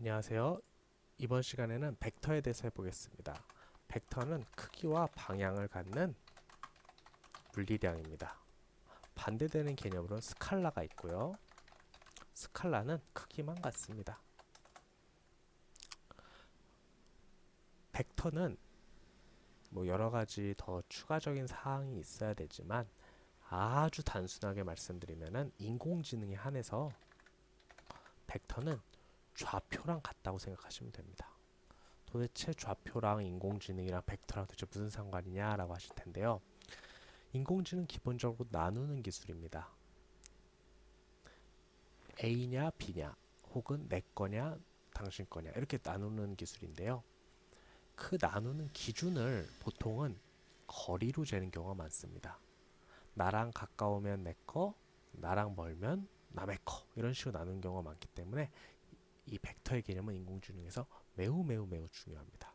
안녕하세요. 이번 시간에는 벡터에 대해서 해보겠습니다. 벡터는 크기와 방향을 갖는 물리량입니다. 반대되는 개념으로 스칼라가 있고요. 스칼라는 크기만 같습니다. 벡터는 뭐 여러 가지 더 추가적인 사항이 있어야 되지만 아주 단순하게 말씀드리면은 인공지능에 한해서 벡터는 좌표랑 같다고 생각하시면 됩니다. 도대체 좌표랑 인공지능이랑 벡터랑 도대체 무슨 상관이냐라고 하실 텐데요. 인공지능 기본적으로 나누는 기술입니다. A냐 B냐 혹은 내 거냐 당신 거냐 이렇게 나누는 기술인데요. 그 나누는 기준을 보통은 거리로 재는 경우가 많습니다. 나랑 가까우면 내 거, 나랑 멀면 남의 거 이런 식으로 나누는 경우가 많기 때문에 이 벡터의 개념은 인공지능에서 매우 매우 매우 중요합니다.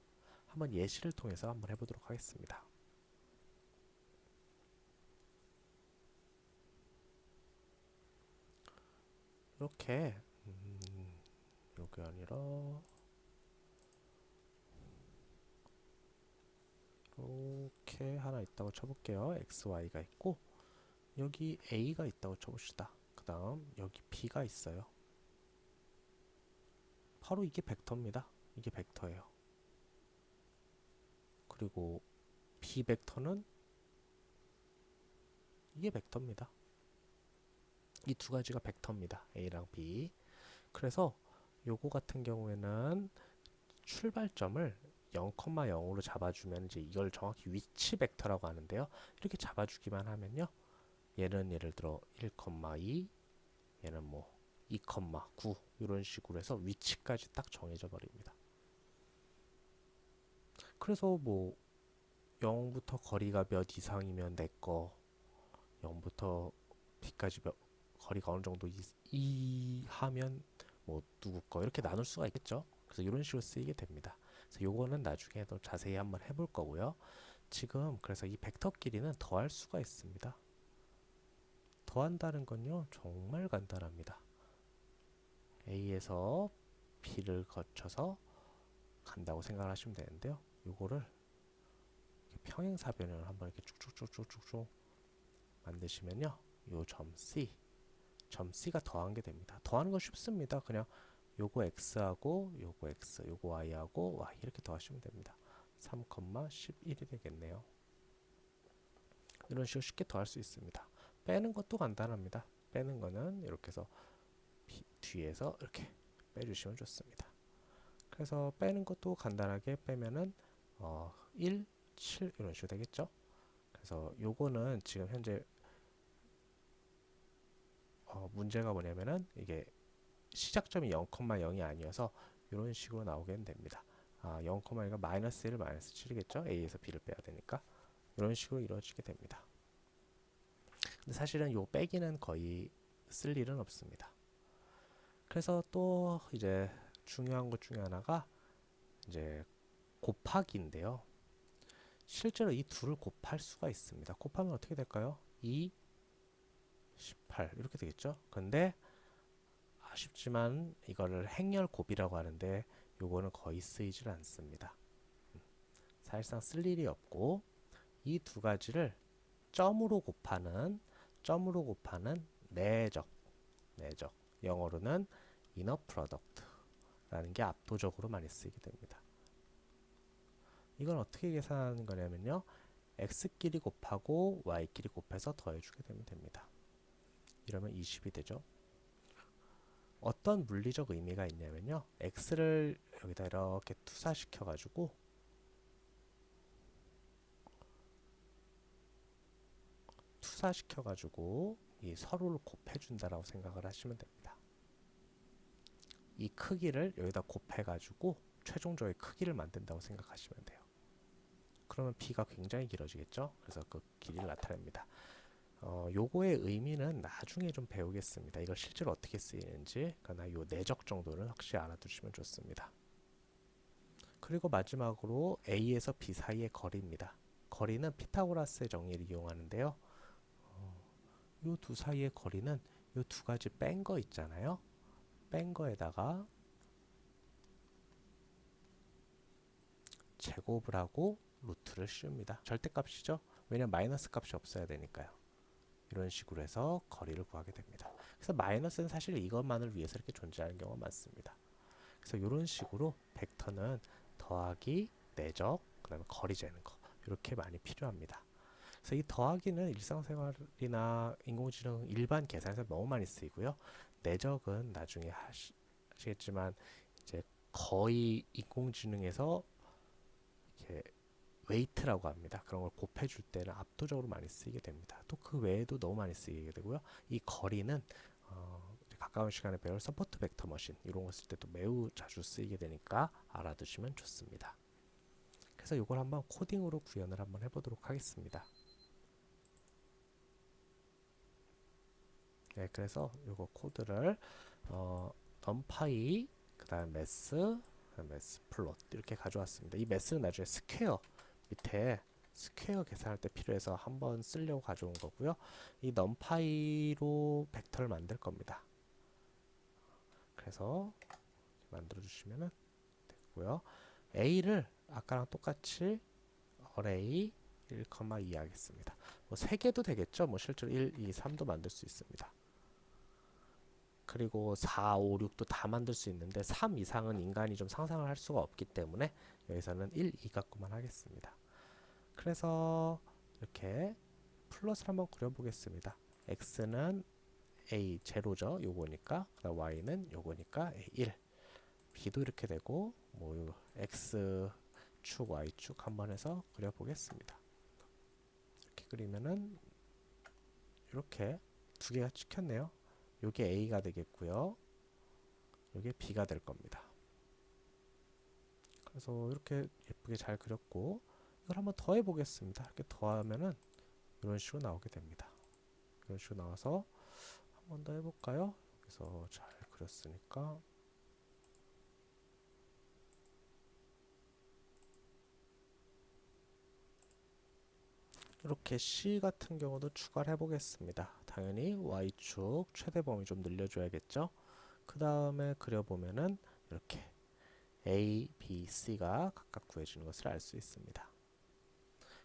한번 예시를 통해서 한번 해보도록 하겠습니다. 이렇게 요게 아니라 이렇게 하나 있다고 쳐볼게요. x, y가 있고 여기 a가 있다고 쳐봅시다. 그 다음 여기 b가 있어요. 바로 이게 벡터입니다. 이게 벡터예요. 그리고 b 벡터는 이게 벡터입니다. 이 두 가지가 벡터입니다. a랑 b. 그래서 요거 같은 경우에는 출발점을 0,0으로 잡아주면 이제 이걸 정확히 위치 벡터라고 하는데요. 이렇게 잡아주기만 하면요. 얘는 예를 들어 1,2, 얘는 뭐 2,9 이런 식으로 해서 위치까지 딱 정해져 버립니다. 그래서 뭐 0부터 거리가 몇 이상이면 내 거, 0부터 b까지 거리가 어느 정도 이하면 뭐 누구 거 이렇게 나눌 수가 있겠죠. 그래서 이런 식으로 쓰이게 됩니다. 그래서 요거는 나중에 더 자세히 한번 해볼 거고요. 지금 그래서 이 벡터 끼리는 더할 수가 있습니다. 더한다는 건요 정말 간단합니다. A에서 B를 거쳐서 간다고 생각을 하시면 되는데요. 요거를 평행사변을 한번 이렇게 쭉쭉쭉쭉쭉 만드시면요. 요 점 C가 더한 게 됩니다. 더하는 건 쉽습니다. 그냥 요거 X하고 요거 X, 요거 Y하고 Y 이렇게 더하시면 됩니다. 3,11이 되겠네요. 이런 식으로 쉽게 더할 수 있습니다. 빼는 것도 간단합니다. 빼는 거는 이렇게 해서 뒤에서 이렇게 빼주시면 좋습니다. 그래서 빼는 것도 간단하게 빼면은 1, 7 이런 식으로 되겠죠. 그래서 요거는 지금 현재 문제가 뭐냐면은 이게 시작점이 0,0이 아니어서 이런 식으로 나오게 됩니다. 0,1가 마이너스 1, 마이너스 7이겠죠. A에서 B를 빼야 되니까 이런 식으로 이루어지게 됩니다. 근데 사실은 요 빼기는 거의 쓸 일은 없습니다. 그래서 또 이제 중요한 것 중에 하나가 이제 곱하기인데요. 실제로 이 둘을 곱할 수가 있습니다. 곱하면 어떻게 될까요? 2, 18 이렇게 되겠죠. 근데 아쉽지만 이거를 행렬 곱이라고 하는데 요거는 거의 쓰이질 않습니다. 사실상 쓸 일이 없고 이 두 가지를 점으로 곱하는 내적 영어로는 이너 프로덕트라는 게 압도적으로 많이 쓰이게 됩니다. 이건 어떻게 계산하는 거냐면요. x끼리 곱하고 y끼리 곱해서 더해주게 되면 됩니다. 이러면 20이 되죠. 어떤 물리적 의미가 있냐면요. x를 여기다 이렇게 투사시켜 가지고 이 서로를 곱해 준다라고 생각을 하시면 됩니다. 이 크기를 여기다 곱해 가지고 최종적인 크기를 만든다고 생각하시면 돼요. 그러면 b가 굉장히 길어지겠죠. 그래서 그 길이를 나타냅니다. 요거의 의미는 나중에 좀 배우겠습니다. 이걸 실제로 어떻게 쓰이는지, 그러나 요 내적 정도는 확실히 알아두시면 좋습니다. 그리고 마지막으로 A에서 B 사이의 거리입니다. 거리는 피타고라스의 정리를 이용하는데요. 요 두 사이의 거리는 요 두 가지 뺀 거 있잖아요. 뺀 거에다가 제곱을 하고 루트를 씌웁니다. 절대값이죠. 왜냐면 마이너스 값이 없어야 되니까요. 이런 식으로 해서 거리를 구하게 됩니다. 그래서 마이너스는 사실 이것만을 위해서 이렇게 존재하는 경우가 많습니다. 그래서 이런 식으로 벡터는 더하기, 내적, 그 다음에 거리 재는 거 이렇게 많이 필요합니다. 그래서 이 더하기는 일상생활이나 인공지능 일반 계산에서 너무 많이 쓰이고요. 내적은 나중에 하시겠지만 이제 거의 인공지능에서 이렇게 웨이트라고 합니다. 그런 걸 곱해줄 때는 압도적으로 많이 쓰이게 됩니다. 또 그 외에도 너무 많이 쓰이게 되고요. 이 거리는 가까운 시간에 배울 서포트 벡터 머신 이런 거 쓸 때도 매우 자주 쓰이게 되니까 알아두시면 좋습니다. 그래서 이걸 한번 코딩으로 구현을 한번 해보도록 하겠습니다. 네, 그래서 이거 코드를 numpy 그다음 math 플롯 이렇게 가져왔습니다. 이 math는 나중에 스퀘어 밑에 스퀘어 계산할 때 필요해서 한번 쓰려고 가져온 거고요. 이 numpy로 벡터를 만들 겁니다. 그래서 만들어 주시면 되고요. a를 아까랑 똑같이 array 1,2 하겠습니다. 뭐 3개도 되겠죠. 뭐 실제로 1, 2, 3도 만들 수 있습니다. 그리고 4, 5, 6도 다 만들 수 있는데 3 이상은 인간이 좀 상상을 할 수가 없기 때문에 여기서는 1, 2 갖고만 하겠습니다. 그래서 이렇게 플러스를 한번 그려보겠습니다. x는 a 제로죠. 요거니까 그다음 y는 요거니까 1 b도 이렇게 되고 뭐 x축 y축 한번 해서 그려보겠습니다. 이렇게 그리면은 이렇게 두 개가 찍혔네요. 요게 a가 되겠고요. 요게 b가 될 겁니다. 그래서 이렇게 예쁘게 잘 그렸고 이걸 한번 더해 보겠습니다. 이렇게 더하면은 이런 식으로 나오게 됩니다. 이런 식으로 나와서 한 번 더 해볼까요? 여기서 잘 그렸으니까 이렇게 C 같은 경우도 추가를 해보겠습니다. 당연히 Y축 최대 범위 좀 늘려줘야겠죠. 그 다음에 그려보면은 이렇게 A, B, C가 각각 구해지는 것을 알 수 있습니다.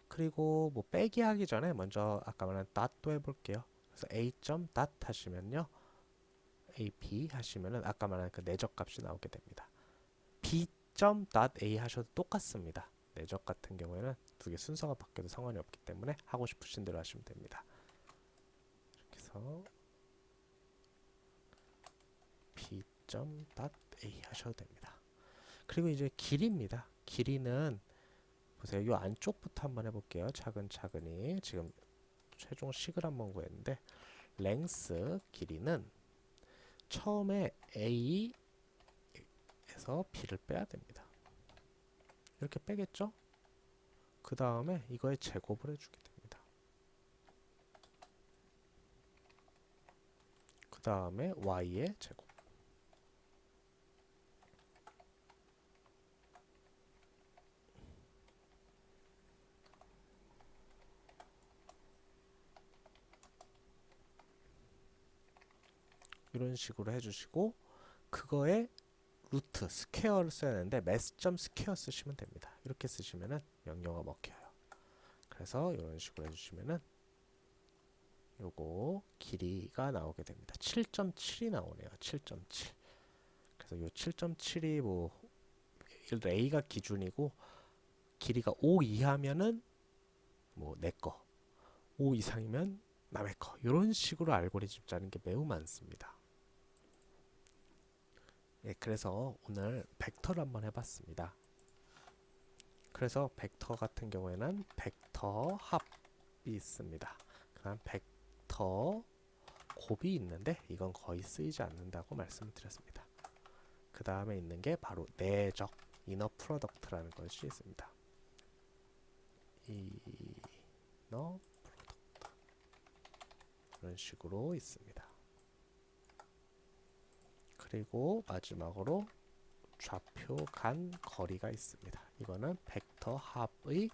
그리고 뭐 빼기 하기 전에 먼저 아까 말한 dot도 해볼게요. 그래서 A. dot 하시면요. AP 하시면은 아까 말한 그 내적 값이 나오게 됩니다. B. .a 하셔도 똑같습니다. 내적 같은 경우에는 두 개 순서가 바뀌어도 상관이 없기 때문에 하고 싶으신 대로 하시면 됩니다. 이렇게 해서 b.a 하셔도 됩니다. 그리고 이제 길이입니다. 길이는 보세요. 이 안쪽부터 한번 해볼게요. 차근차근히 지금 최종 식을 한번 구했는데 length 길이는 처음에 a에서 b를 빼야 됩니다. 이렇게 빼겠죠? 그 다음에 이거에 제곱을 해주게 됩니다. 그 다음에 y의 제곱. 이런 식으로 해주시고 그거에 루트, 스퀘어를 써야 되는데 math.square 쓰시면 됩니다. 이렇게 쓰시면은 명령어 먹혀요. 그래서 이런 식으로 해주시면은 요거 길이가 나오게 됩니다. 7.7이 나오네요. 7.7. 그래서 요 7.7이 뭐 A가 기준이고 길이가 5 이하면은 뭐 내 거, 5 이상이면 남의 거. 이런 식으로 알고리즘 짜는 게 매우 많습니다. 예, 그래서 오늘 벡터를 한번 해봤습니다. 그래서 벡터 같은 경우에는 벡터 합이 있습니다. 그다음 벡터 곱이 있는데 이건 거의 쓰이지 않는다고 말씀을 드렸습니다. 그 다음에 있는 게 바로 내적 이너 프로덕트라는 것이 있습니다. 이너 프로덕트 이런 식으로 있습니다. 그리고 마지막으로 좌표 간 거리가 있습니다. 이거는 벡터 합의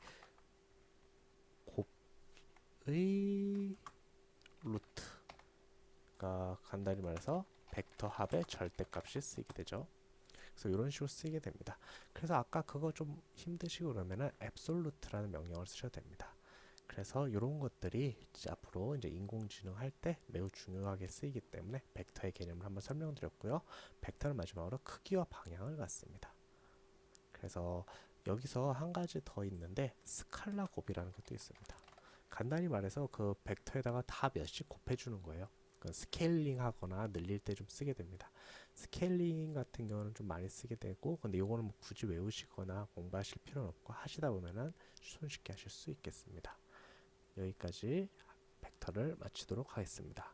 곱의 루트가 간단히 말해서 벡터 합의 절대값이 쓰이게 되죠. 그래서 이런 식으로 쓰게 됩니다. 그래서 아까 그거 좀 힘드시고 그러면은 absolute라는 명령을 쓰셔도 됩니다. 그래서 이런 것들이 이제 앞으로 이제 인공지능 할 때 매우 중요하게 쓰이기 때문에 벡터의 개념을 한번 설명드렸고요. 벡터는 마지막으로 크기와 방향을 갖습니다. 그래서 여기서 한 가지 더 있는데 스칼라 곱이라는 것도 있습니다. 간단히 말해서 그 벡터에다가 다 몇씩 곱해주는 거예요. 그 스케일링 하거나 늘릴 때 좀 쓰게 됩니다. 스케일링 같은 경우는 좀 많이 쓰게 되고, 근데 요거는 뭐 굳이 외우시거나 공부하실 필요는 없고 하시다 보면은 손쉽게 하실 수 있겠습니다. 여기까지 벡터를 마치도록 하겠습니다.